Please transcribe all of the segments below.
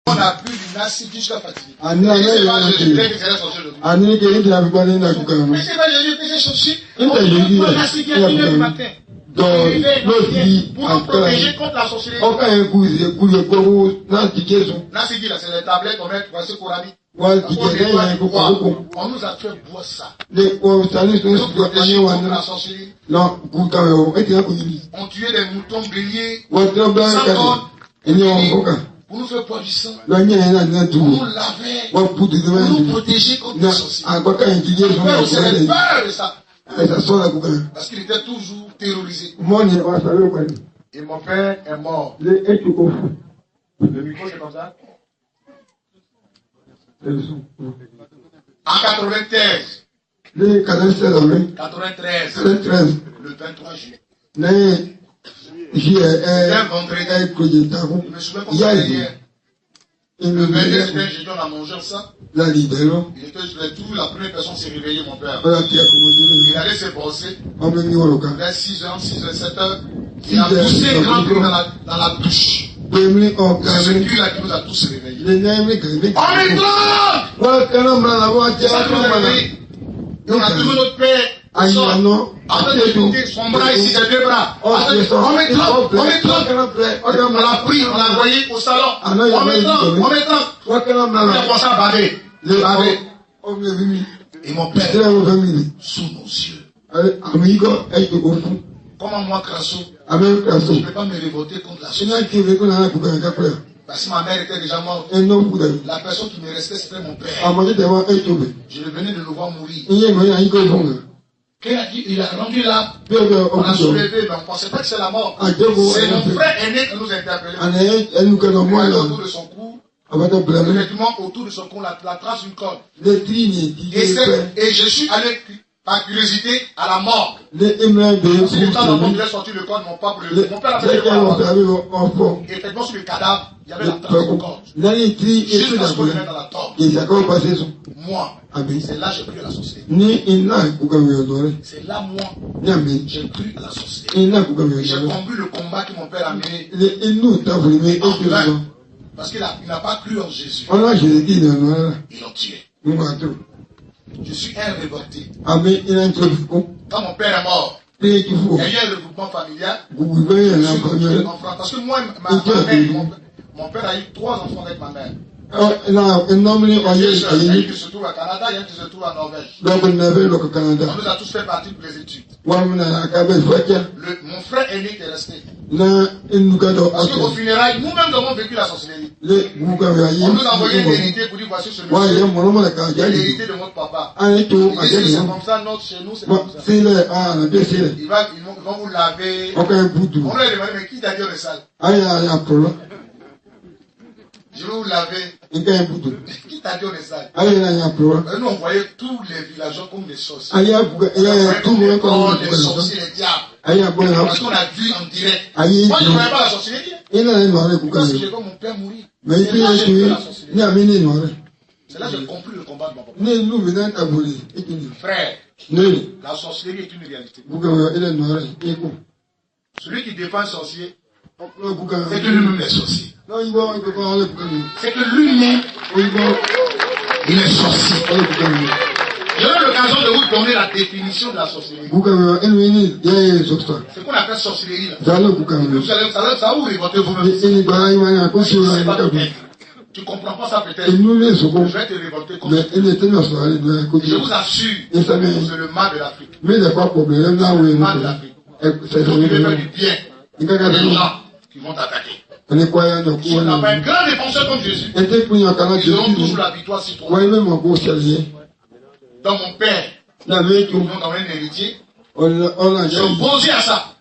On a bu du Nassi jusqu'à fatiguer. Mais c'est pas Jésus qui sorcier. On prend Nassi qui a du matin. Pour nous protéger contre la sorcellerie. Nassi dit là, c'est les tablettes qu'on met pour passer pour ami. On nous a fait boire ça. Nous protéger contre la sorcellerie. On tuait des moutons béliers. Pour nous faire boire du sang. Pour nous laver. Pour nous protéger contre la sorcellerie. On avait peur de ça. Parce qu'il était toujours terrorisé. Et mon père est mort. Le micro, c'est comme ça? En 93. Le 93. Le 23 juillet. C'était un vendredi. Je me souviens comme ça hier. Le 22, c'était un jeudi, on a mangé ça. Il était tout, la première personne s'est réveillée, mon père. Il allait se brosser. Vers 6h, 7h. Il a poussé un grand cri dans la douche. C'est ce cri-là qui nous a tous réveillés. On est et on a trouvé notre père. Son bras ici, ses deux bras. On met 30. On l'a pris, on l'a envoyé au salon. On met 30. On a commencé à baver. Et mon père, sous nos yeux. Comment moi, Crasso, je ne peux pas me révolter contre la société. Parce que ma mère était déjà morte. La personne qui me restait, c'était mon père. Je venais de le voir mourir. Il a rendu là, on a soulevé, mais on ne pensait pas que c'est la mort. C'est mon frère aîné qui nous interpellait. Autour de son cou, vêtement autour de son cou, la trace d'une corde. Et je suis allé par curiosité à la mort. Parce que le temps où on devait sortir le corps de mon papa, mon père a fait le corps. Et effectivement, sur le cadavre, il y avait la trace d'une corde. Juste parce qu'on le met dans la tombe. Moi, c'est là que j'ai cru à la sorcellerie. C'est là, moi, j'ai cru à la sorcellerie. J'ai compris le combat que mon père a mené. En vain. Parce qu'il n'a pas cru en Jésus. Ils l'ont tué. Je suis un révolté. Quand mon père est mort, il y a eu un regroupement familial. Parce que moi, mon père a eu 3 enfants avec ma mère. Il y a un qui se trouve au Canada, il y a un qui se trouve en Norvège. On nous a tous fait partie pour les études. Mon frère aîné qui est resté. Parce qu'au funérailles, nous-mêmes avons vécu la sorcellerie. On nous a envoyé une hérité pour dire voici ce monsieur. Il y a l'hérité de notre papa. Ils disent que c'est comme ça, chez nous c'est comme ça. Ils vont vous laver. On leur a demandé, mais qui t'a dit on est sale? Je vais vous laver. Qui t'a dit on est sale? Nous on voyait tous les villageois comme des sorciers. Comme des sorciers, les diables. Parce qu'on a vu en direct. Moi je ne voyais pas la sorcellerie. Parce que j'ai vu mon père mourir. C'est là que j'ai vu la sorcellerie. C'est là que j'ai compris le combat de ma papa. Frère, la sorcellerie est une réalité. Celui qui défend le sorcier, c'est que lui-même est sorcier. C'est que lui-même, il est sorcier. J'aurai l'occasion de vous donner la définition de la sorcellerie. C'est qu'on appelle sorcellerie là. Ça va vous révolter vous-même. Tu ne comprends pas ça peut-être. Je vais te révolter comme ça. Je vous assure, c'est le mal de l'Afrique. C'est le mal de l'Afrique. Tu veux faire du bien. Il y a des gens qui vont t'attaquer. Si on n'a pas un grand défenseur comme Jésus, ils auront toujours la victoire sur toi. Dans mon père, nous avons un héritier. Ils sont opposés à ça.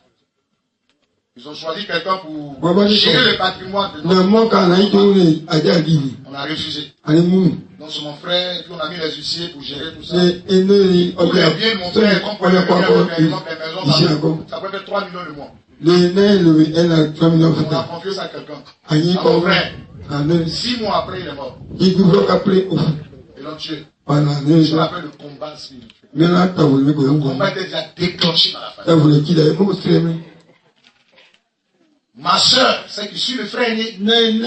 Ils ont choisi quelqu'un pour gérer le patrimoine de notre père. On a refusé. Donc c'est mon frère, puis on a mis les huissiers pour gérer tout ça. Pour les biens de mon frère, comme pour les maisons, ça peut faire 3 millions le mois. On a confié ça à quelqu'un. À mon frère. 6 mois après, il est mort. Ils l'ont tué. Je l'appelle le combat spirituel. Le combat était déjà déclenché dans la famille. Ma soeur, c'est qui suit le frère aîné, elle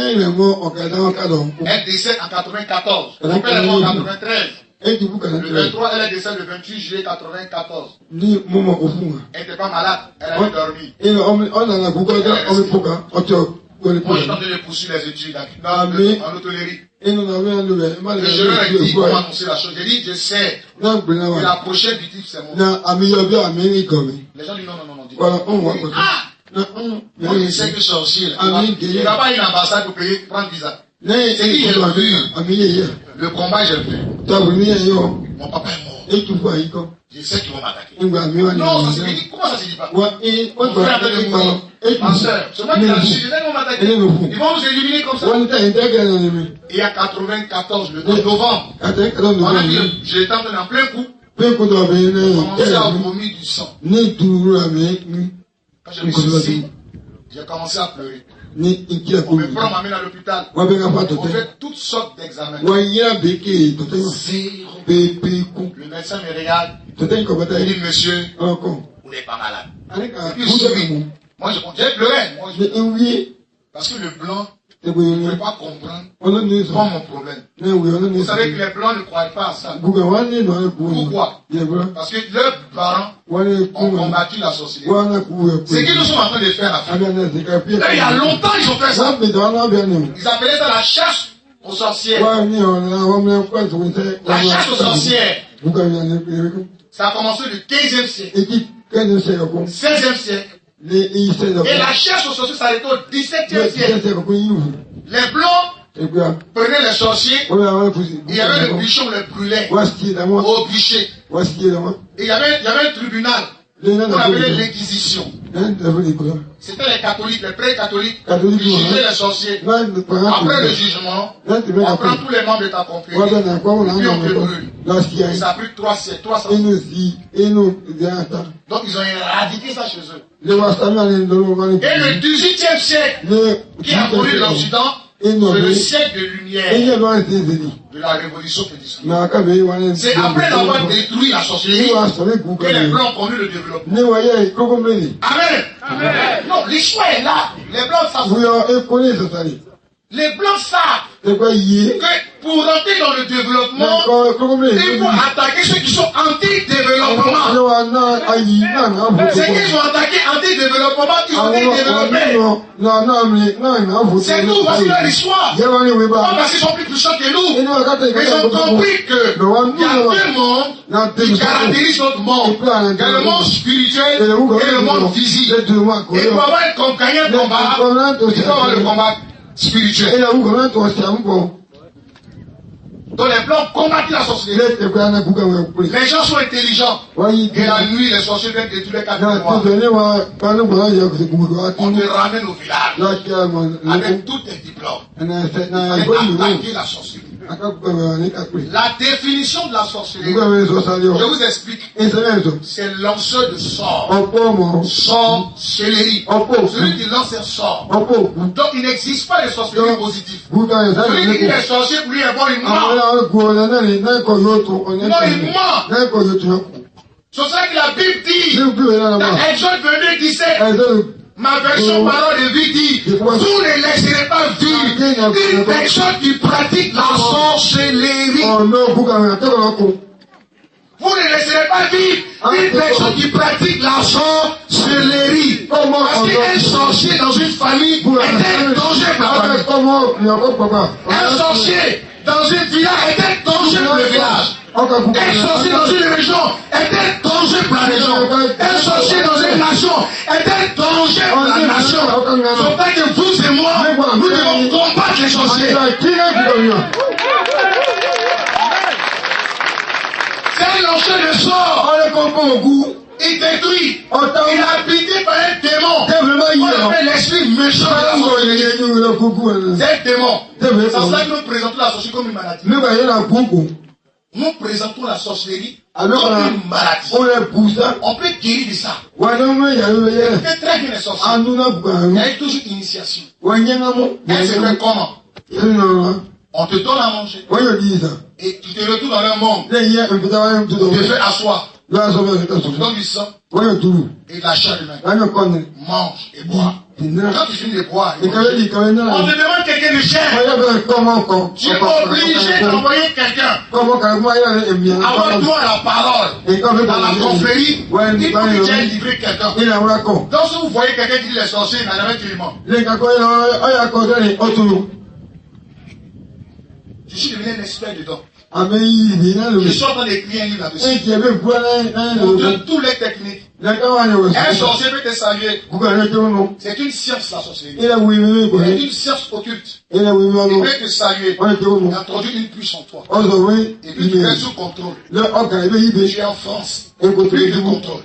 décède en 94. Mon père est mort en 93. Le 23, elle est décédée le 28 juillet 94. Elle n'était pas malade, elle avait dormi. Moi, je tentais de poursuivre les études en hôtellerie. Et je leur ai dit comment annoncer la chose. J'ai dit, je sais que la prochaine victime, c'est moi. Les gens disent non. Moi, je sais que sorcier, il n'y a pas une ambassade pour payer, prendre visa. C'est qui j'ai vu. Le combat, j'ai vu. Mon papa est mort. Je sais qu'ils vont m'attaquer. Non, ça se dit. Comment ça se dit pas? Mon frère de mourir. Ma soeur, c'est moi qui l'ai su. Ils vont m'attaquer. Ils vont nous éliminer comme ça. Et à 94, le 2 novembre, j'étais en plein coup. J'ai commencé à vomir du sang. Quand je me suis ici, j'ai commencé à pleurer. On me prend, m'amène à l'hôpital. On fait toutes sortes d'examens. Le médecin me regarde. Il dit, monsieur, vous n'êtes pas malade. Et puis il sourit. Moi, j'ai pleuré. Parce que le blanc ne pouvait pas comprendre mon problème. Vous savez que les blancs ne croient pas à ça. Pourquoi? Parce que leurs parents ont combattu la sorcellerie. C'est qu'ils nous sont en train de faire la fête. Il y a longtemps, ils ont fait ça. Ils appelaient ça la chasse aux sorcières. La chasse aux sorcières. Ça a commencé le 15e siècle. 16e siècle. Et la chasse aux sorciers s'arrêtait au 17e siècle. Les blancs prenaient les sorciers, il y avait le bûcher, on les brûlait au bûcher. Et il y avait un tribunal qu'on appelait l'Inquisition. C'était les catholiques, les prêtres catholiques qui jugeaient les sorciers. Après le jugement, on prend tous les membres de ta confrérie et puis on te brûle. Et ça a pris 3 siècles, 300 ans. Donc ils ont éradiqué ça chez eux. Et le 18e siècle, qui a connu l'Occident, c'est le siècle de lumière de la révolution pédiscolaire. C'est après d'avoir détruit la sorcellerie que les Blancs ont connu le développement. Amen. Non, l'histoire est là. Les Blancs savent. Les Blancs savent que pour rentrer dans le développement, il faut attaquer ceux qui sont anti-développement. C'est qu'ils ont attaqué anti-développement, qui ont été développés. C'est tout, voici leur histoire. Pas parce qu'ils sont plus puissants que nous. Ils ont compris qu'il y a deux mondes qui caractérisent notre monde. Il y a le monde spirituel et le monde physique. Et pour avoir gagné un combat, il faut avoir le combat spirituel. Donc les blancs combattent la sorcellerie. Les gens sont intelligents. Et la nuit, les sorciers viennent détruire les 4 mois. On te ramène au village avec tous tes diplômes. Et attaquer la sorcellerie. La définition de la sorcellerie, je vous explique. C'est lanceur de sorts. Sorcellerie. Celui qui lance un sort. Donc il n'existe pas de sorcellerie positive. Celui qui est sorcier, pour lui, est bon, il ment. Non, il ment. C'est ça que la Bible dit. Dans Exode 22, 17. Ma version parole de vie dit, vous ne laisserez pas vivre une personne qui pratique la sorcellerie. Vous ne laisserez pas vivre une personne qui pratique la sorcellerie. Parce qu'un sorcier dans une famille est un danger pour la famille. Un sorcier dans une village est un danger pour le village. Un sorcier dans une région est un danger pour la région. Un sorcier dans une nation est un danger pour la nation. C'est pas que vous et moi, nous devons combattre les sorciers. C'est un lanceur de sort. Il détruit. Il est habité par un démon. On appelle l'esprit méchant de la sorcellerie. C'est un démon. C'est pour ça que nous présentons la sorcellerie comme une maladie. Nous présentons la sorcellerie comme une maladie. On peut guérir de ça. C'est très bien les sorciers. Il y a toujours une initiation. Elle se fait comment? On te donne à manger. Et tu te retrouves dans le monde. On te fait asseoir. On te donne du sang et de la chair humaine. Mange et bois. Quand tu finis de boire, on te demande quelqu'un de cher. Tu es obligé d'envoyer quelqu'un. Avoir droit à la parole. Dans la confrérie, il faut que tu aies livré quelqu'un. Donc si vous voyez quelqu'un qui dit les sorciers, il n'a jamais tué le monde. Je suis devenu un expert dedans. Je suis en train d'écrire un livre là-dessus. Pour toutes les techniques. Un sorcier peut te saluer. C'est une science, la sorcellerie. C'est une science occulte. Il peut te saluer. Il introduit une puce en toi. Et puis tu es sous contrôle. Tu es en France. Plus de contrôle.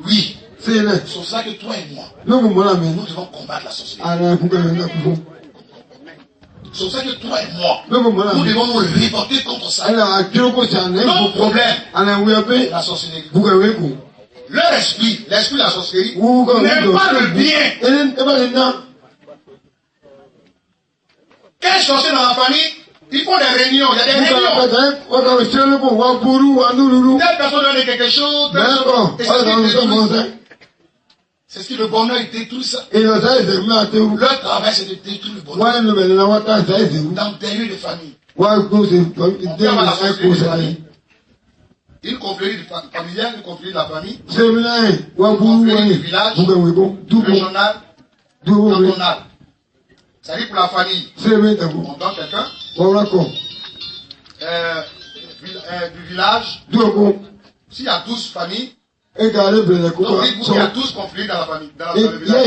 Oui. C'est pour ça que toi et moi, nous devons combattre la sorcellerie. C'est pour ça que toi et moi, nous devons nous révolter contre ça. Notre problème, la sorcellerie. Leur esprit, l'esprit de la sorcellerie, n'aime pas le bien. Quel sorcier dans la famille, ils font des réunions, il y a des réunions. Telle personne donne quelque chose, c'est ce que le bonheur il détruit ça. Leur travail c'est de détruire le bonheur. Dans des lieux de famille. Une confrérie familiale, une confrérie de la famille. Une confrérie du village, régional, cantonal. C'est-à-dire pour la famille. On donne quelqu'un. Du village. S'il y a 12 familles. Donc, il y a 12 conflits dans la famille. Dans le village.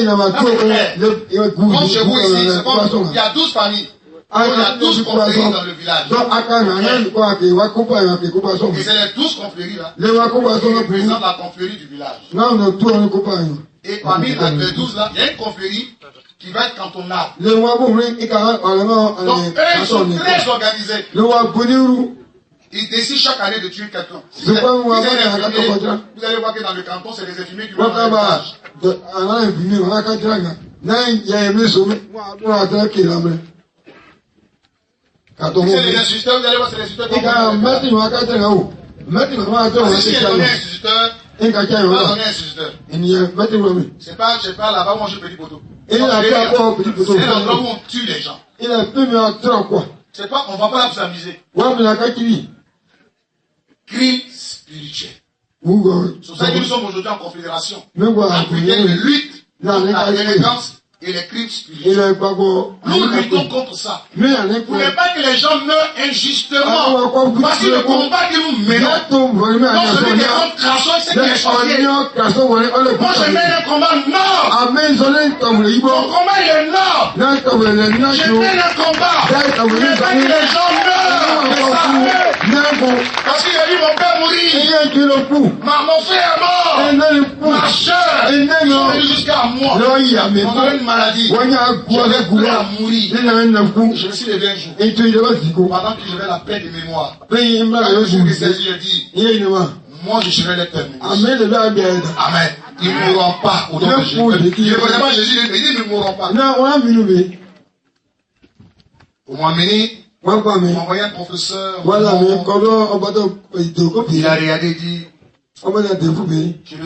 Comme chez vous ici, c'est comme il y a 12 familles. Donc, il y a 12 conflits dans le village. Et c'est les 12 conflits là qui représentent la confrérie du village. Et parmi les 12 là, il y a une confrérie qui va être cantonale. Donc, eux, ils sont très organisés. Ils décident chaque année de tuer quelqu'un. Vous allez voir que dans le canton, c'est les infirmiers qui vont dans le village. C'est les instituteurs, vous allez voir, c'est les instituteurs qui vont si j'ai donné un instituteur, on va donner un instituteur. C'est pas là-bas où on joue petit poteau. C'est l'endroit où on tue les gens. C'est pas, on va pas là pour s'amuser. Crime spirituel. C'est pour ça que nous sommes aujourd'hui en confédération africaine de lutte contre la délinquance et les crimes spirituels. Nous luttons contre ça. Vous ne voulez pas que les gens meurent injustement. Parce que le combat que nous menons, non celui des hommes crachons, c'est qui est sorcier. Moi je mène un combat noble. Mon combat il est noble. Je mène un combat. Je ne veux pas que les gens meurent. Parce qu'il a vu mon père mourir. Mon frère est mort. Ma soeur est venue jusqu'à moi. On a une maladie. J'avais prêt à mourir. Je me suis levé un jour. Pendant que j'avais la paix de mémoire. Quand je suis saisi, je dis, moi je serai l'éternel. Amen. Ils ne mourront pas au nom de Jésus. Je ne connais pas Jésus, mais ils ne mourront pas. Au moins béni. On m'a envoyé un professeur. Il a regardé et dit, je le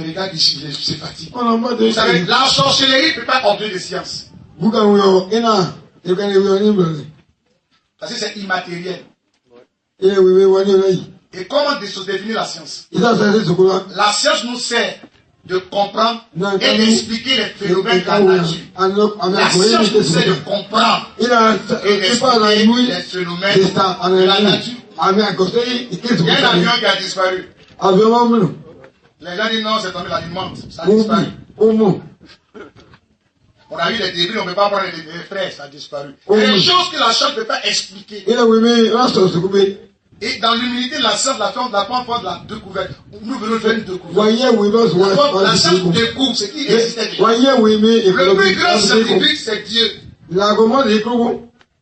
regarde ici, c'est fatigué. Vous savez, la sorcellerie ne peut pas ordonner des sciences. Parce que c'est immatériel. Et comment définir la science? La science nous sert de comprendre et d'expliquer les phénomènes de la nature. La science nous sert de comprendre et d'expliquer les phénomènes de la nature. Il y a un avion qui a disparu. Les gens disent non, c'est tombé la demande. Ça a disparu. On a eu les débris, on ne peut pas prendre les frais, ça a disparu. Il y a des choses que la science ne peut pas expliquer. Et dans l'humilité de la science, la première fois de la découverte, nous venons faire une découverte. La science découvre ce qui existait déjà. Le plus grand scientifique, c'est Dieu.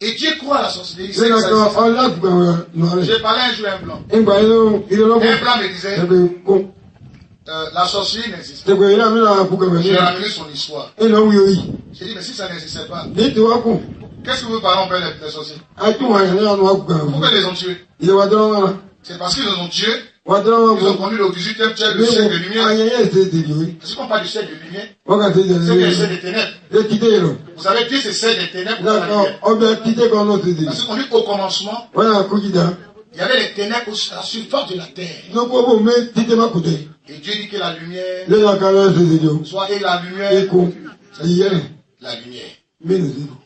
Et Dieu croit à la sorcellerie. J'ai parlé un jour à un blanc. Un blanc me disait, la sorcellerie n'existe pas. J'ai ramené son histoire. J'ai dit, mais si ça n'existait pas, qu'est-ce que vos parents ont fait les sorciers? Pourquoi ils les ont tués? C'est parce qu'ils les ont tués. Ils ont connu le 18e siècle, le siècle de lumière. Si on parle du siècle de lumière, c'est le siècle des ténèbres. Vous savez, Dieu c'est celle des ténèbres. Parce qu'on dit au commencement, il y avait les ténèbres à la surface de la terre. Et Dieu dit que la lumière soit et la lumière. La lumière.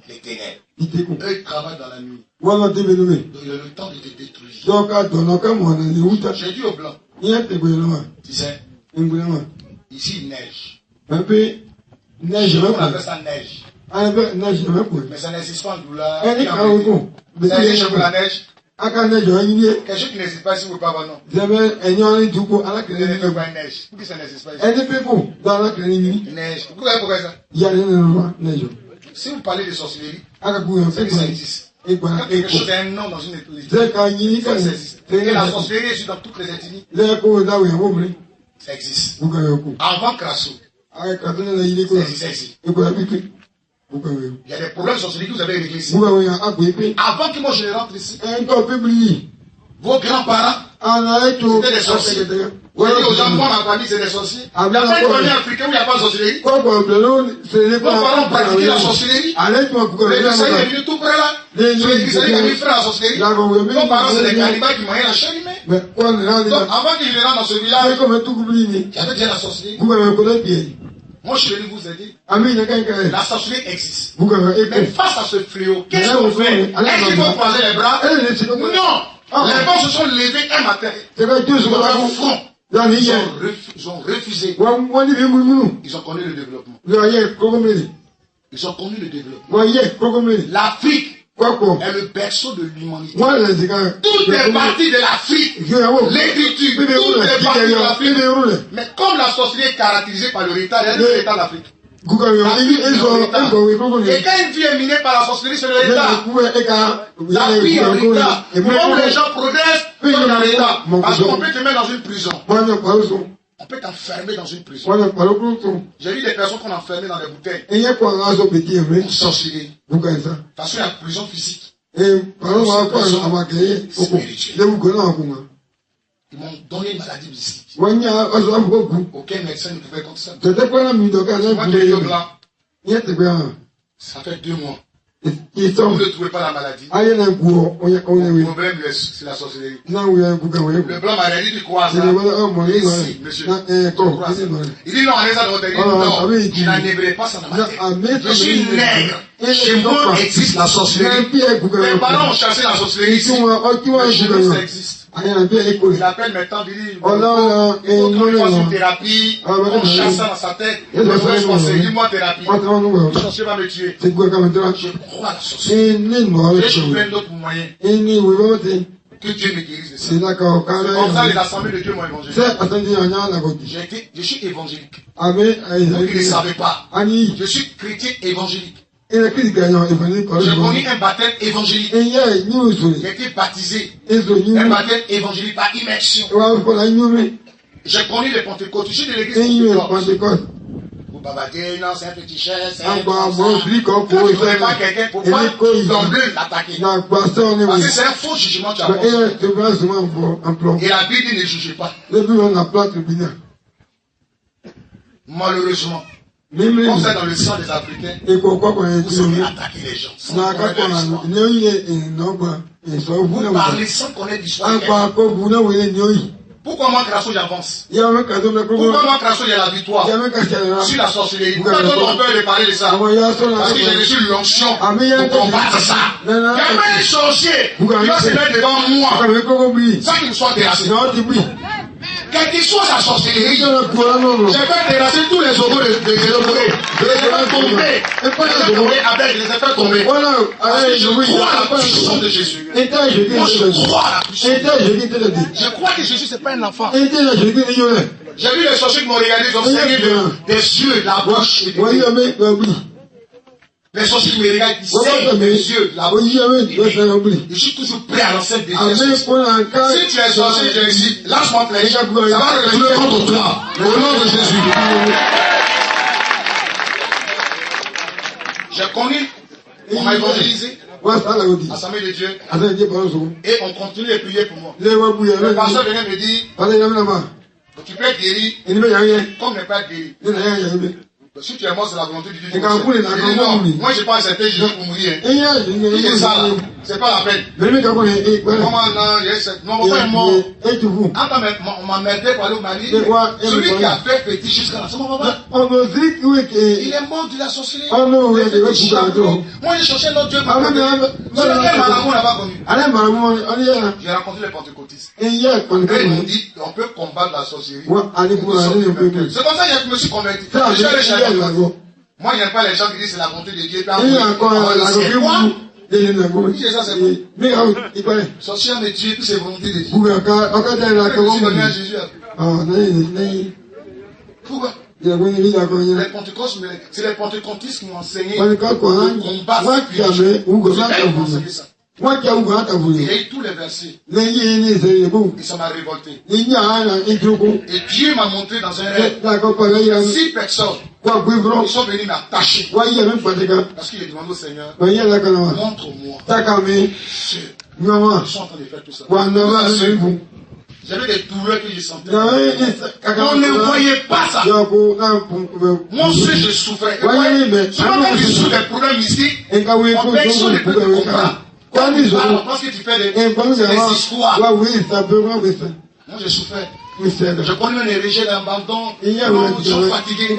Les ténèbres. Eux, ils travaillent dans la nuit. Donc, il a le temps de te détruire. J'ai dit au blanc. Tu sais, ici, il neige. On appelle ça neige. Mais ça n'existe pas en douleur. Ça existe chez vous la neige. Quelque chose qui n'existe pas ici, vous ne pouvez pas avoir non. Vous n'avez pas une neige. Pourquoi ça n'existe pas ici? Neige. Pourquoi ça? Si vous parlez de sorcellerie, c'est que ça existe. Quand quelque chose a un nom dans une église, ça existe. Et la sorcellerie est dans toutes les ethnies. Ça existe. Avant Crasso, ça existait ici. Il y a des problèmes de sorcellerie que vous avez réglés ici. Avant que moi je ne rentre ici, vos grands-parents étaient des sorciers. Vous avez dit aux gens, moi ma famille c'est des sorciers. Il n'y a pas une famille africaine où il n'y a pas de sorcellerie. Nos parents pratiquaient la sorcellerie. Les Israéliens sont venus tout près là. Les Israéliens ont mis frère à la sorcellerie. Nos parents c'est des cannibales qui mangeaient la chair humaine. Donc avant qu'ils viennent dans ce village, il y avait déjà la sorcellerie. Moi, je suis venu vous aider. La sorcellerie existe. Mais face à ce fléau, qu'est-ce qu'on fait? Est-ce qu'il faut croiser les bras? Non! Les bons se sont levés un matin. Ils ont fait un front. Ils ont refusé. Ils ont connu le développement. Ils ont connu le développement. L'Afrique est le berceau de l'humanité. Toutes les parties de l'Afrique, l'écriture, toutes les parties de l'Afrique. Mais comme la sorcellerie est caractérisée par le retard, il y a deux états d'Afrique. Et quand une vie est minée par la sorcellerie, c'est le retard. La vie est le retard. Au moment où les gens progressent, ils sont dans l'état. Parce qu'on peut te mettre dans une prison. On peut t'enfermer dans une prison. J'ai vu des personnes qu'on a enfermées dans des bouteilles. Pour sorcellerie. Parce qu'il y a prison physique. Ils m'ont donné une maladie mystique. Aucun médecin ne pouvait contre ça. Moi qui est blanc, ça fait 2 mois. Vous ne trouvez pas la maladie. Le problème, c'est la sorcellerie. Le blanc m'a dit, tu crois ça? Ici, monsieur. Il dit non, allez ça dans votre tête. Non, je n'enlèverai pas ça dans ma tête. Je suis nègre. Chez moi existe la sorcellerie. Mes parents ont chassé la sorcellerie ici. Mais chez nous, ça existe. Il appelle maintenant, il dit, il faut faire une thérapie, on chasse ça dans sa tête. Le frère se conseille, dis-moi thérapie. Le sorcier va me tuer. Je crois à la sorcellerie. J'ai plein d'autres moyens. Que Dieu me guérisse de ça. C'est comme ça les assemblées de Dieu m'ont évangélisé. Je suis évangélique. Donc ils ne savaient pas. Je suis chrétien évangélique. J'ai connu un baptême évangélique. J'ai été baptisé. Un baptême évangélique par immersion. J'ai connu les Pentecôtes. Je suis de l'église Pentecôte. Vous bavardez, non, c'est un petit cher, c'est un grand. Quand tu ne connais pas quelqu'un, pour pas d'emblée l'attaquer. Parce que c'est un faux jugement que tu as pensé. Et la Bible dit ne jugez pas. Malheureusement. Comme ça dans le sang des Africains, vous savez attaquer les gens. Vous parlez sans connaître l'histoire. Pourquoi moi, Crasso, j'avance? Pourquoi moi, Crasso, il y a la victoire sur la sorcellerie? Pourquoi on peut parler de ça? Parce que j'ai reçu l'onction pour combattre ça. Il y a même un sorcier qui va se mettre devant moi sans qu'il soit terrassé. Quelle que soit sa sorcellerie, je vais terrasser tous les ogres de Déloré. Je les ai fait tomber. Je les ai fait tomber. Parce que je crois à la puissance de Jésus. Moi, je crois à la puissance. Je crois que Jésus, ce n'est pas un enfant. J'ai vu les sorciers qui m'ont regardé, ils ont serré des yeux, la bouche et des pieds. Les sorciers qui me regardent, ils serrent les yeux, la bouche et des pieds. Je suis toujours prêt à lancer des pieds. Si tu es sorcier, je dis, lâche-moi flèche, ça va retourner contre toi. Au nom de Jésus. J'ai connu, on m'a évangélisé. Assemblée de Dieu. Et on continue de prier pour moi. Le pasteur venait me dire, tu peux être guéri, comme ne pas être guéri. Si tu es mort, c'est la volonté de Dieu. Non, moi je pense que c'était juste pour mourir. Il est ça là. C'est pas la peine. Comment non, mon père est mort. On m'a merdé pour aller au Mali. Celui qui a fait petit jusqu'à la semaine, il est mort de la sorcellerie. Moi j'ai cherché notre Dieu. Sur lequel Malamou n'a pas connu. J'ai rencontré les pentecôtistes. Et ils m'ont dit on peut combattre la sorcellerie. C'est comme ça que je me suis converti. Moi, je n'aime pas les gens qui disent c'est la volonté de Dieu. C'est ça, c'est bon. Sorcier de Dieu, puis c'est volonté de Dieu. Je suis donné à Jésus. Pourquoi? C'est les pentecôtistes qui m'ont enseigné de combattre spirituel. Ça. Il y a eu tous les versets. Et ça m'a révolté. Et Dieu m'a montré dans un rêve 6 personnes. Ils sont venus m'attacher. Parce qu'il a demandé au Seigneur, montre-moi ceux qui sont en train de faire tout ça. J'avais des douleurs que je sentais. On ne voyait pas ça. Moi aussi, je souffrais. Souvent, quand tu souffres des problèmes ici, on personne ne peut te comprendre. Parce que tu fais des histoires. Moi, je souffrais. Je connais un érigé d'abandon. Ils sont fatigués.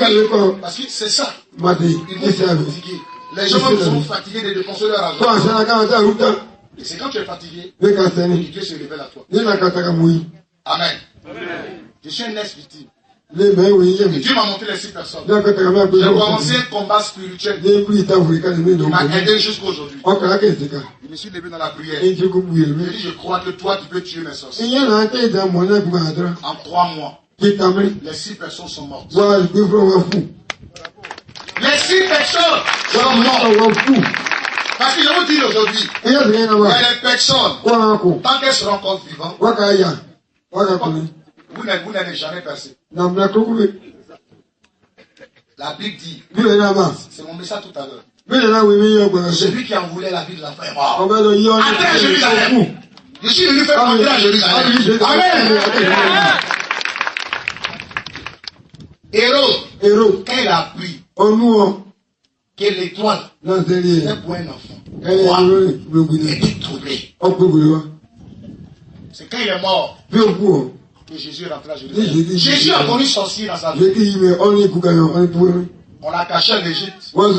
Parce que c'est ça. Ils vont fatiguer. Les gens sont fatigués de dépenser leur argent. Et c'est quand tu es fatigué que Dieu se révèle à toi. Amen. Je suis un ex-victime. Et Dieu m'a montré les 6 personnes. J'ai commencé un combat spirituel. Il m'a aidé jusqu'à aujourd'hui. Je me suis levé dans la prière. J'ai dit, je crois que toi, tu peux tuer mes sorciers. En 3 mois, les 6 personnes sont mortes. Les 6 personnes sont mortes. Parce que je vous dis aujourd'hui, il y a des personnes, tant qu'elles seront encore vivantes, vous n'avez jamais passé. La Bible dit, c'est mon message tout à l'heure. Celui qui en voulait la vie de l'enfant est mort. Attends, Jérusalem. Je suis venu faire entrer à Jérusalem. Amen. Hérode, quand il a appris que l'étoile est pour un enfant, il était troublé. C'est quand il est mort que Jésus est rentré à Jérusalem. Jésus a connu sorcier dans sa vie. On l'a caché en Égypte. Pourquoi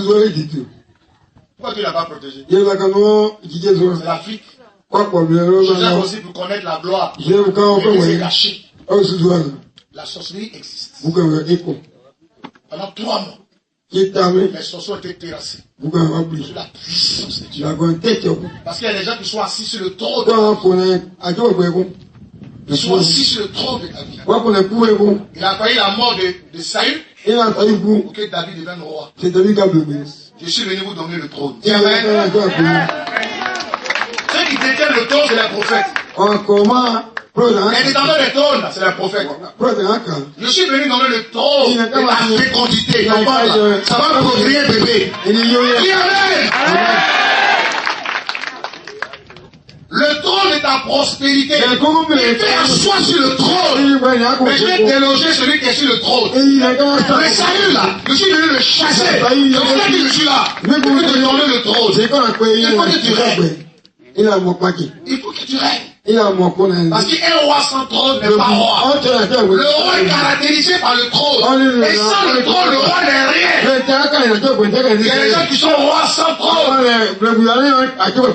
tu ne l'as pas protégé? C'est l'Afrique. Joseph aussi pour connaître la gloire. Il s'est caché. La sorcellerie existe. Pendant 3 mois. Les sorciers ont été terrassés. Sur la puissance de Dieu. Parce qu'il y a des gens qui sont assis sur le trône. Ils sont assis sur le trône de David. Il a failli la mort de Saül pour que David devienne roi. Je suis venu vous donner le trône. Amen. Ceux qui détiennent le trône, c'est les prophètes. Les détenteurs des trônes, c'est les prophètes. Je suis venu donner le trône de la fécondité. Ça va produire un bébé. Amen. Le trône est ta prospérité. Il fait asseoir sur le trône. Mais je vais déloger celui qui est sur le trône. Le salut là, je suis venu le chasser. C'est pour ça que je suis là. Je vais te donner le trône. Il faut que tu règnes. Il faut que tu règnes. Parce qu'un roi sans trône n'est pas roi. Le roi est caractérisé par le trône. Et sans le trône, le roi n'est rien. Il y a des gens qui sont rois sans trône.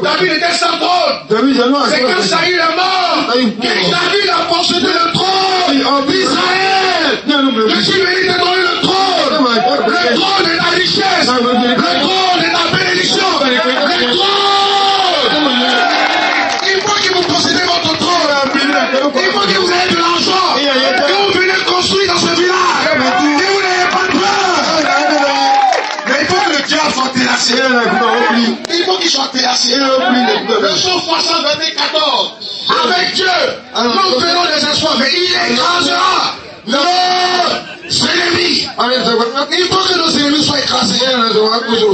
David était sans trône. C'est quand Saül est mort que David a possédé le trône d'Israël. Je suis venu te donner le trône. Le trône est la richesse. Le trône est la bénédiction. Le trône. Il faut que vous possédez votre trône. Il faut que vous ayez de l'argent. Que vous venez construire dans ce village. Et vous n'ayez pas peur. Mais il faut que le diable soit terrassé. Il faut qu'il soit terrassé. Le psaume 60, verset 14. Avec Dieu, nous verrons des espoirs, mais il écrasera. Non, ennemis. Il faut que nos ennemis soient écrasés.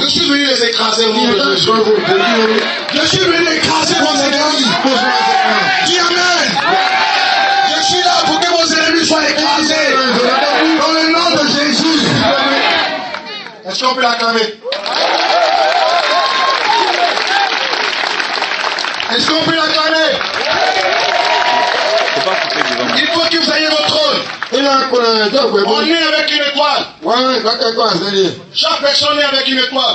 Je suis venu les écraser au nom de Jésus. Je suis venu écraser vos ennemis. Dis Amen. Je suis là pour que vos ennemis soient écrasés. Dans le nom de Jésus. Est-ce qu'on peut l'acclamer? Est-ce qu'on peut l'acclamer? Il faut que vous ayez votre trône. On est avec une étoile. Chaque personne est avec une étoile.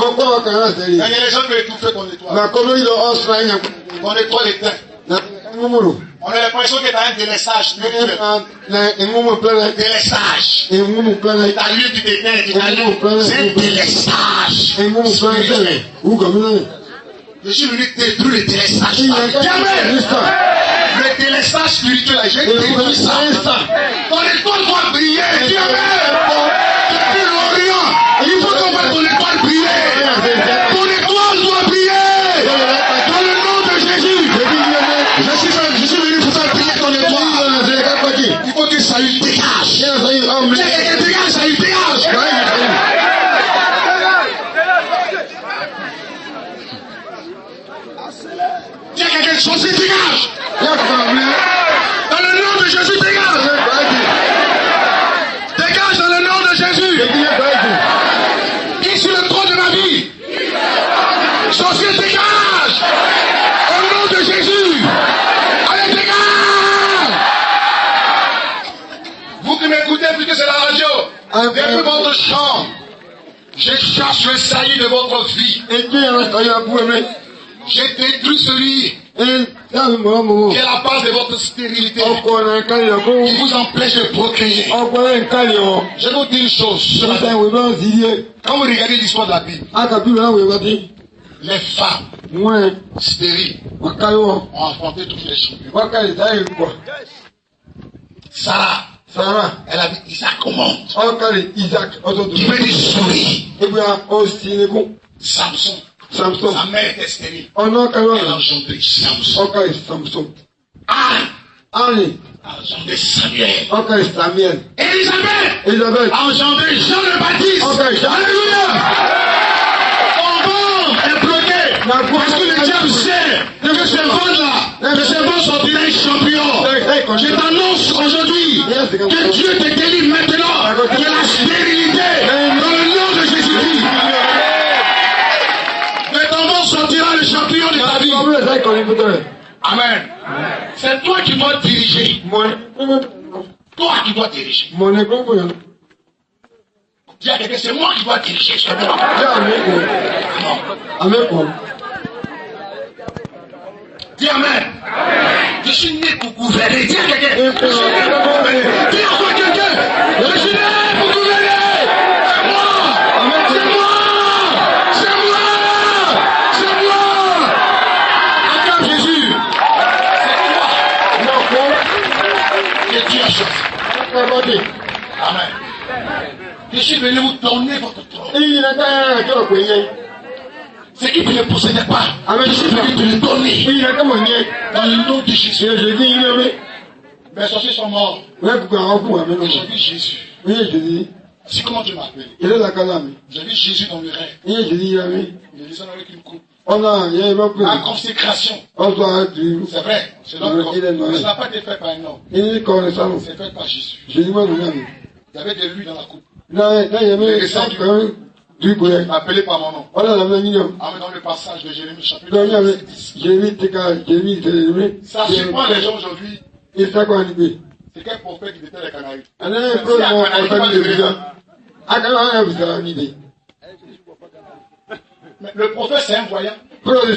Il y a des gens qui étouffent ton étoile. Ton étoile éteint. On a l'impression que tu as un délaissage spirituel. Délaissage. Ta lutte, tu t'éteins, tu t'allumes. C'est un délaissage spirituel. Je suis venu détruire le délaissage. Le délaissage spirituel, j'ai détruit ça. Ton étoile doit briller. Dis Amen. Depuis l'Orient, il faut qu'on voit ton étoile briller. Ton étoile doit briller. Dans le nom de Jésus. Je suis venu pour faire briller ton étoile. Il faut que ça lui dégage. Dégage, ça lui dégage. Dis à quelqu'un de changer, dégage. Dans le nom de Jésus, dégage. Dégage dans le nom de Jésus. Qui est sur le trône de ma vie? Sorcier, dégage. Au nom de Jésus. Allez, dégage. Vous qui m'écoutez, puisque c'est la radio, depuis votre chambre, je cherche le salut de votre vie. J'ai détruit celui qui est la base de votre stérilité, qui vous empêche de procréer. Je vais vous dire une chose. Quand vous regardez l'histoire de la Bible, les femmes stériles ont affronté tous les champions. Sarah, elle a dit Isaac au monde. Qui veut dire souris. Samson, sa mère était stérile. Elle a engendré Samson. Anne a engendré Samuel. Élisabeth a engendré Jean le Baptiste. Alléluia. Ton ventre est bloqué. Parce que le diable sait que ce ventre-là, que ce ventre sortira un champion. Je t'annonce aujourd'hui que Dieu te délivre maintenant de la stérilité dans le nom de Jésus-Christ. Sortira le champion de ta vie. Amen. C'est toi qui dois diriger. Toi qui dois diriger. Dis à quelqu'un, c'est moi qui dois diriger. Amen. Dis Amen. Je suis né pour gouverner. Dis à quelqu'un. Je suis né pour gouverner. Dis à quelqu'un. Je suis né pour gouverner. Amen. Je suis venu vous donner votre trône. Ce qui ne le possédait pas, je suis venu te le donner. Dans le nom de Jésus. Mes sorciers sont morts. J'ai vu Jésus. C'est comment tu m'appelles? J'ai vu Jésus dans le rêve. Il descend avec une coupe. La consécration. C'est vrai. Ça n'a pas été fait par un homme. C'est fait par Jésus. Il y avait de l'huile dans la coupe. Appelé par mon nom. Dans le passage de Jérémie chapitre 10. Ça surprend les gens aujourd'hui. C'est quel prophète qui était les Canaries? Mais le prophète c'est un voyant. J'aurai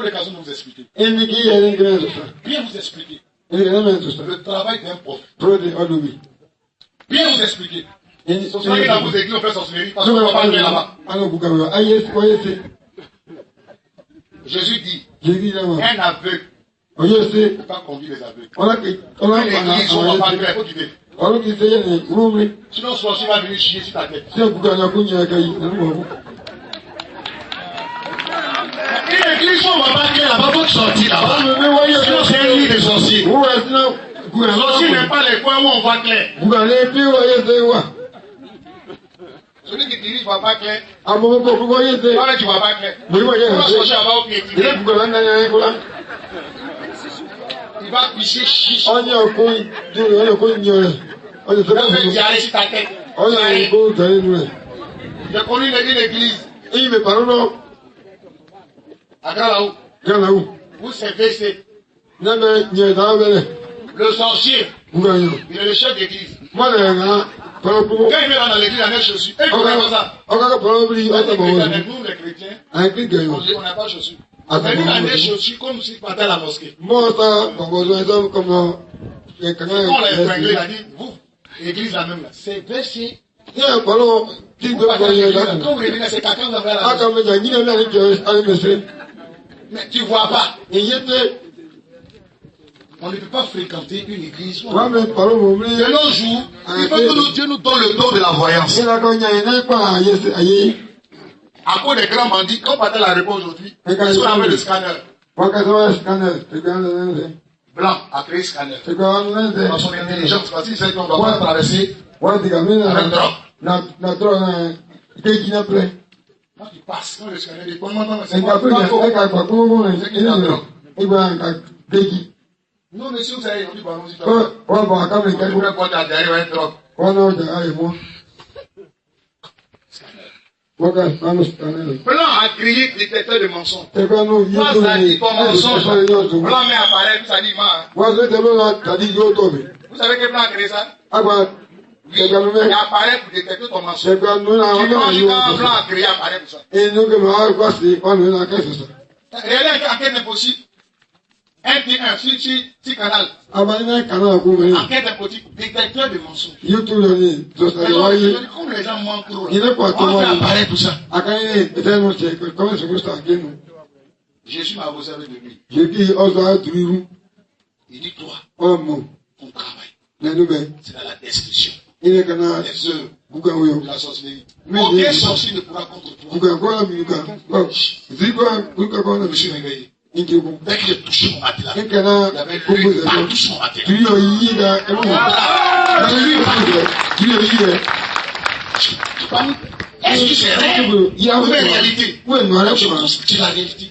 l'occasion de vous expliquer. Bien vous expliquer. Le travail d'un prophète. Bien vous expliquer. C'est pour ça que dans vos églises on fait sorcellerie. Parce qu'on ne va pas aller là-bas. Jésus dit, un aveugle ne peut pas conduire les aveugles. L'église, on ne va pas le faire, il faut quitter. Sinon, le sorcier va venir chier sur ta tête. Une église, on ne va pas créer là-bas, faut sortir là-bas. Sinon, c'est un lit de sorciers. Sorcier n'est pas les coins où on voit clair. Celui qui dirige ne voit pas clair. Toi, tu vois pas clair. Sorcier va au pied. Il va pisser chiche. Il va faire diarrhée sur ta tête. J'ai connu une église. À Grand-Laou. Où c'est VC. Le sorcier. Il est le chef d'église. Quand il met dans l'église, il a les chaussures. Et comment ça? Nous, les chrétiens, on n'a pas de chaussures. Mais lui, il a les chaussures comme s'il partait à la mosquée. Quand on l'a épinglé, il a dit, vous, l'église la même là, c'est versé. Quand vous revenez, c'est quelqu'un qui va à la mosquée. Mais tu ne vois pas. On ne peut pas fréquenter une église. De nos jours, il faut que Dieu nous donne le don de la voyance. À cause des grands bandits, quand on partait la réponse aujourd'hui, est-ce qu'on avait le scanner? Blanc a créé le scanner. Dans son intelligence, parce qu'il sait qu'on ne va pas traverser avec drogue. Quand il passe, quand le scanner dit, c'est pas non, monsieur, vous savez, on dit, bon, Blanc a crié détecteur de mensonges. Toi, ça dit ton mensonge. Blanc met appareil, ça dit mal. Vous savez que Blanc a créé ça? Oui, il y a appareil pour détecter ton mensonge. Tu penses que Blanc a créé appareil pour ça? Regardez à quel est possible. NT1, si canal. Enquête impossible, détecteur de mensonges. Comme les gens mentent trop, on fait appareil pour ça. Jésus m'a bossé avec lui. Il dit, toi, ton travail, c'est dans la description des œuvres de la sorcellerie. Aucun sorcier ne pourra contre toi. Je me suis réveillé. Dès qu'il a touché mon matelas, il avait lui qui touché mon matelas. Est-ce que c'est vrai? Il y a une réalité. Je pense que c'est la réalité.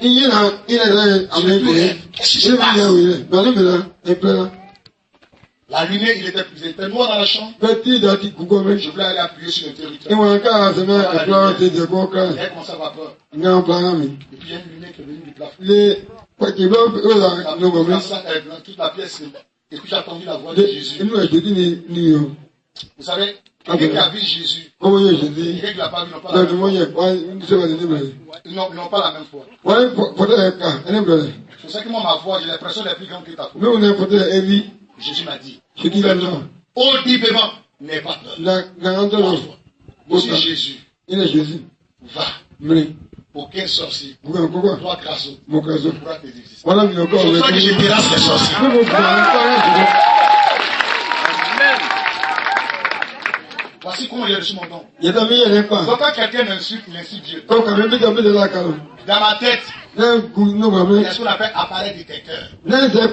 Qu'est-ce qui se passe? La lumière, il était noir dans la chambre. Je voulais aller appuyer sur le territoire. Elle commence à avoir peur. Et puis il y a une lumière qui est venue du plafond. Toute la pièce. Et puis j'ai entendu la voix de Jésus. Vous savez, quelqu'un qui a vu Jésus, quelqu'un qui l'a pas vu, n'ont pas la même foi. Ils n'ont pas la même foi. C'est ça que moi, ma foi, j'ai l'impression d'être plus grande que ta foi. Jésus m'a dit, audiblement, n'aie pas peur. Aussi Jésus, va. Aucun sorcier, toi Grasso, ne pourra t'exister. C'est pour ça que je terrasse les sorciers. Voici comment j'ai reçu mon don. Donc quand quelqu'un m'insulte, il insulte Dieu. Dans ma tête, est-ce qu'on appelle appareil détecteur. C'est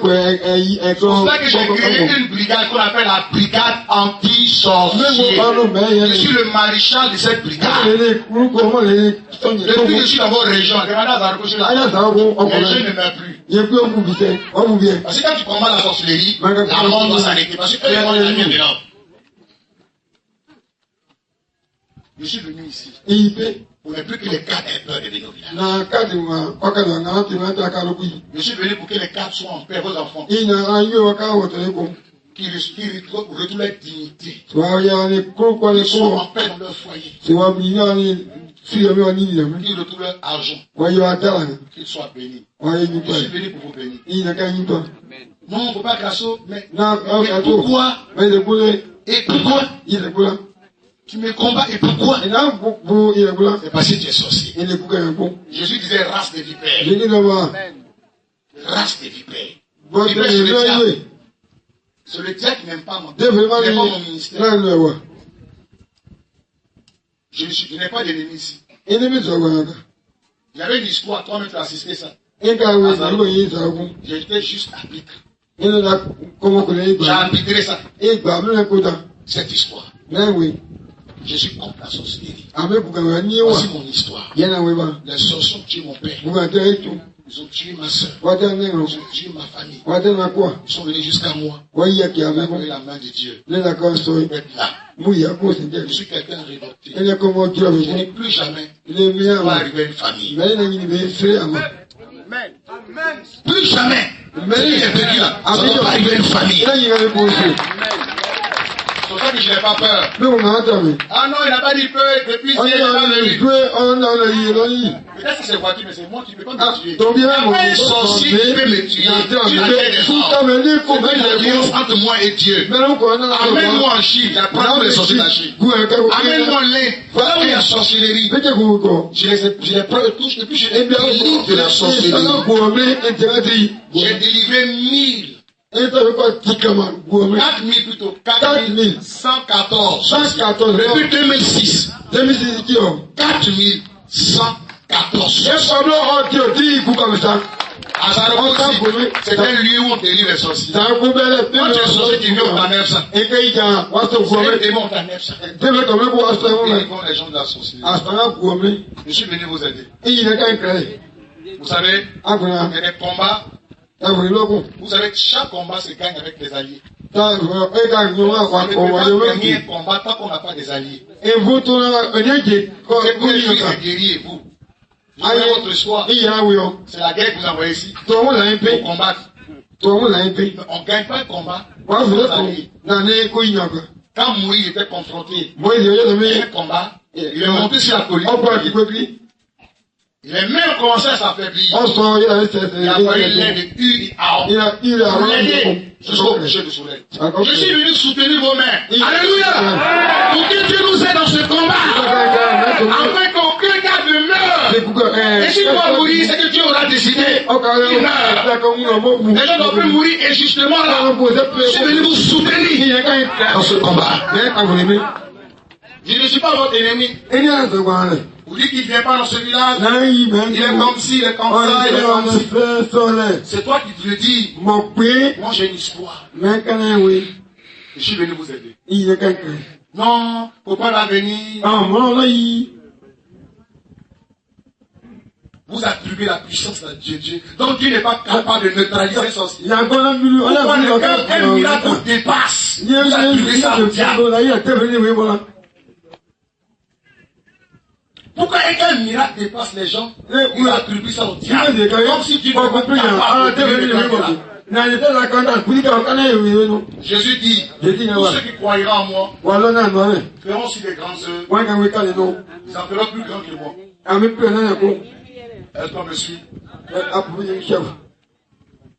pour ça que j'ai créé une brigade qu'on appelle la brigade anti-sorcier. Je suis le maréchal de cette brigade. Depuis que je suis dans votre région, demandez à Zarkoche là, les gens ne meurent plus. Parce que quand tu combats la sorcellerie, la mort doit s'arrêter. Parce que les gens ne viennent dedans. Je suis venu ici. Pour ne plus que les cadres aient peur de venir au village. Je suis venu pour que les cadres soient en paix, vos enfants. Qui retrouvent leur dignité. Qu'ils soient en paix dans leur foyer. Qu'ils retrouvent leur argent. Qu'ils soient bénis. Je suis venu pour vous bénir. Non, on ne peut pas Grasso, mais pourquoi? Et pourquoi? Tu me combats et pourquoi? C'est parce que tu es sorcier. Jésus disait race de vipères. Race de vipères. C'est le diable qui n'aime pas mon ministère. Je n'ai pas d'ennemi ici. J'avais une histoire, toi-même tu as assisté ça. J'étais juste arbitre. J'ai arbitré ça. Cette histoire. Je suis contre la sorcellerie. Voici mon histoire. Les sorciers ont tué mon père. Ils ont tué ma soeur. Ils ont tué ma famille. Ils sont venus jusqu'à moi. Ils ont la main de Dieu. Être là. Je suis quelqu'un de révolté. Je n'ai plus jamais pas arriver à une famille. Amen. Plus jamais. J'ai vécu là. Ça ne va pas arriver à une famille. C'est pour ça que je n'ai pas peur. Ah non, il n'a pas dit peur. Depuis il n'a pas venu. Peut-être que c'est voiture, mais c'est moi qui ne peux pas me tuer. Il n'y a pas un sorcier qui peut me tuer. Tu l'as fait des gens. Il faut mettre l'alliance entre moi et Dieu. Amène-moi en Chine. J'apprends tous les sorciers de la Chine. Amène-moi l'Inde. Voilà où il y a sorcellerie. Je les prends tous depuis que je les délivre de la sorcellerie. J'ai délivré 1000. 4000 plutôt. 4114. Depuis 2006. 4114. C'est un lieu où on délivre les sorciers. Quand tu es sorcier qui vient au Tanef, ça. C'est un démon au Tanef, ça. Ils font les gens de la sorcellerie. Je suis venu vous aider. Vous savez, il y a des combats. Vous savez, chaque combat se gagne avec des alliés. On ne peut pas gagner un combat tant qu'on n'a pas des alliés. C'est pour les guerriers, vous. Je connais votre histoire. C'est la guerre que vous envoyez ici. Pour combattre. On ne gagne pas un combat. Quand Moïse était confronté à un combat, il est monté sur la colline. Les mains ont commencé à s'affaiblir. Il a fallu l'aide de Uri pour l'aider jusqu'au coucher du soleil. Je suis venu soutenir vos mains. Alléluia! Pour que Dieu nous aide dans ce combat. Afin qu'aucun gars ne meure. Et si doit mourir, c'est que Dieu aura décidé. Il meurt. Les gens doivent plus mourir injustement là. Je suis venu vous soutenir dans ce combat. Je ne suis pas votre ennemi. Vous dites qu'il ne vient pas dans ce village. Il est comme ci, il est comme ça, il est comme ci. C'est toi qui te le dis. Moi j'ai une histoire. Je suis venu vous aider. Non, pourquoi va venir? Vous attribuez la puissance à Dieu. Donc Dieu n'est pas capable de neutraliser les sorciers. Pourquoi un miracle vous dépasse? Vous attribuez ça au diable. Pourquoi un miracle dépasse les gens? Vous attribuez ça au diable. Comme si Dieu n'était pas capable de Jésus dit, tous ceux qui croiront en moi feront aussi des grandes œuvres. Ils en feront plus grands que moi. Est-ce qu'on me suit?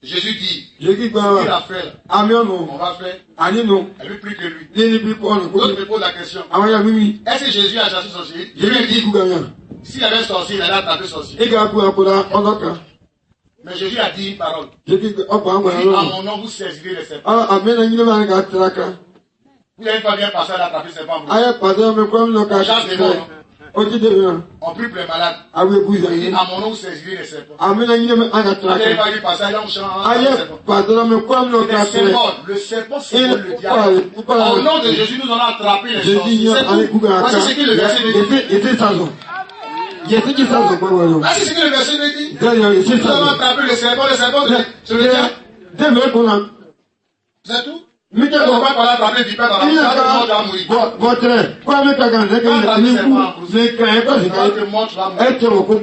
Jésus dit, ce qu'il a fait, on va faire. Elle veut plus que lui. L'autre me pose la question. Est-ce que Jésus a chassé sorcier? Je lui ai dit, s'il avait un sorcier, il allait attraper le sorcier. Mais Jésus a dit une parole. Il dit, à mon nom, vous saisirez les serpents. Vous n'avez pas bien passé à l'attraper les serpents. Chasse les morts. On prie pour les malades. À mon nom, vous saisirez les serpents. Vous n'avez pas vu passer à le serpent, c'est le diable. Au nom de Jésus, nous allons attraper les sorciers. Voici ce que le verset dit. Voici ce que le verset dit. Nous allons attraper le serpent. Le serpent, c'est le diable. C'est tout? On va pas l'attraper vipère dans la bouche, tu vas mourir.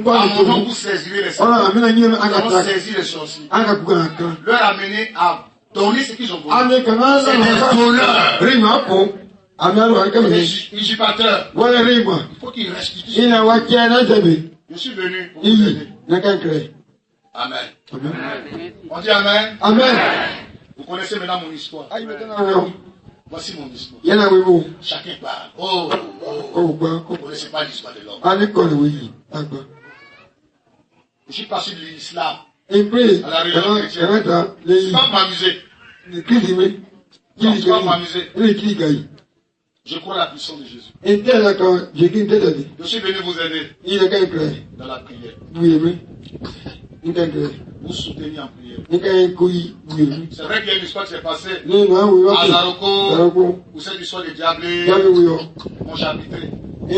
À mon nom, vous saisirez les serpents. Nous allons saisir les sorciers. Leur amener à donner ce qu'ils ont voulu. C'est des voleurs. Des usurpateurs. Il faut qu'ils restituent. Je suis venu pour vous aider. Amen. On dit Amen. Amen. Vous connaissez maintenant mon histoire. Voici mon histoire. Chacun parle. Vous ne connaissez pas l'histoire de l'homme. Je suis passé de l'islam à la religion chrétienne. C'est pas pour m'amuser. C'est pas pour m'amuser. Je crois la puissance de Jésus. Je suis venu vous aider dans la prière. vous soutenez en prière. C'est vrai qu'il y a une histoire qui s'est passée à Zaroko, où c'est l'histoire des diablés, mon chapitre. Il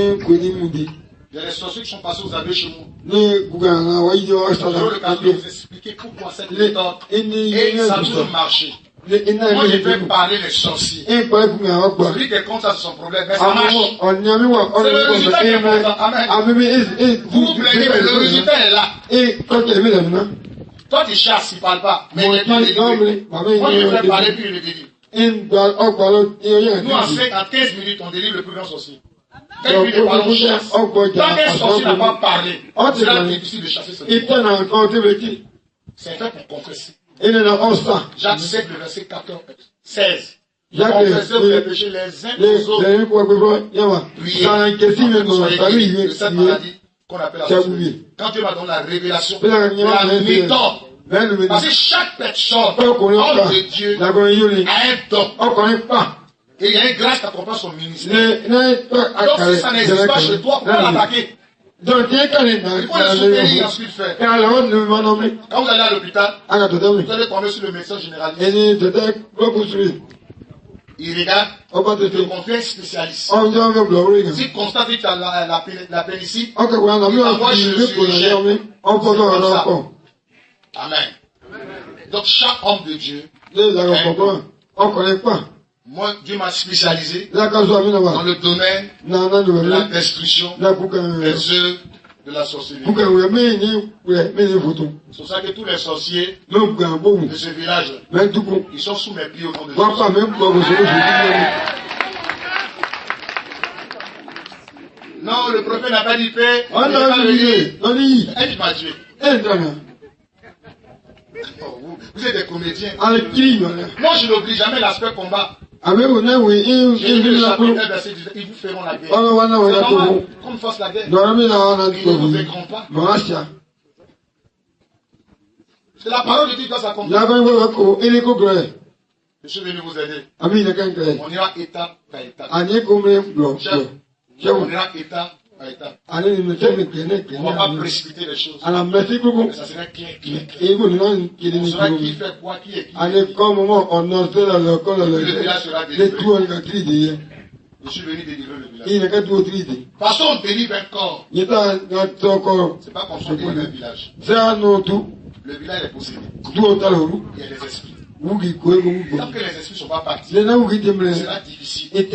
y a des sorciers qui sont passés aux abbés chez moi. Je vais vous expliquer pourquoi cette méthode. Et ça a toujours marché. Moi, je vais parler des sorciers. Celui qui est contre ça, c'est son problème. Mais ça marche. C'est le résultat qui est important. Amen. Vous plaignez, mais le résultat est là. Toi, tu chasses, tu ne parles pas. Mais les temps délivrés. Moi, je vais parler, puis je le délivre. Nous, en 15 minutes, on délivre le plus grand sorcier. 15 minutes, on chasse. Tant qu'un sorcier n'a pas parlé, c'est là difficile de chasser ce sorcier. C'est fait pour confesser. Jacques 7, le verset 14, 16. Confessez vos péchés les uns aux autres. Priez. De cette maladie qu'on appelle la sorcellerie. Quand Dieu m'a donné la révélation, la méthode. Parce que chaque personne, homme de Dieu, a un don. Et il y a une grâce qui accompagne son ministère. Donc si ça n'existe pas chez toi, pourquoi l'attaquer? Il faut le soutenir ensuite faire. Quand vous allez à l'hôpital, vous allez tomber sur le médecin généraliste. Il regarde, il confie un spécialiste. S'il constate que tu as la pénicilline, il envoie chez le chirurgien. Amen. Donc chaque homme de Dieu, moi, Dieu m'a spécialisé dans le domaine de la destruction des œuvres de la sorcellerie. C'est pour ça que tous les sorciers de ce village, ils sont sous mes pieds au nom de Jésus. Non, le prophète n'a pas dit paix. Il n'a pas venu. Il m'a tué. Vous êtes des comédiens. Moi, je n'oublie jamais l'aspect combat. Ils vous feront la guerre. Comme force la guerre. Ils ne vous vaincront pas. C'est la parole de Dieu qui doit s'accomplir. Je suis venu vous aider. On ira étape par étape. On ira étape par étape. On ne va pas précipiter les choses. Mais ça serait clair. On saura qui fait quoi, qui est qui. Le village sera délivré. Je suis venu délivrer le village. Parce qu'on délivre un corps. C'est pas comme ça qu'on délivre un village. Le village est possédé. Il y a des esprits. Tant que les esprits ne sont pas partis, ce sera difficile. Et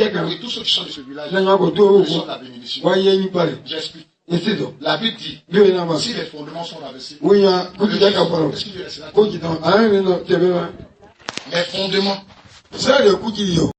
tous ceux qui sont de ce village reçoivent la bénédiction. J'explique. La Bible dit, si les fondements sont rabaissés, est-ce qu'il restera? Les fondements.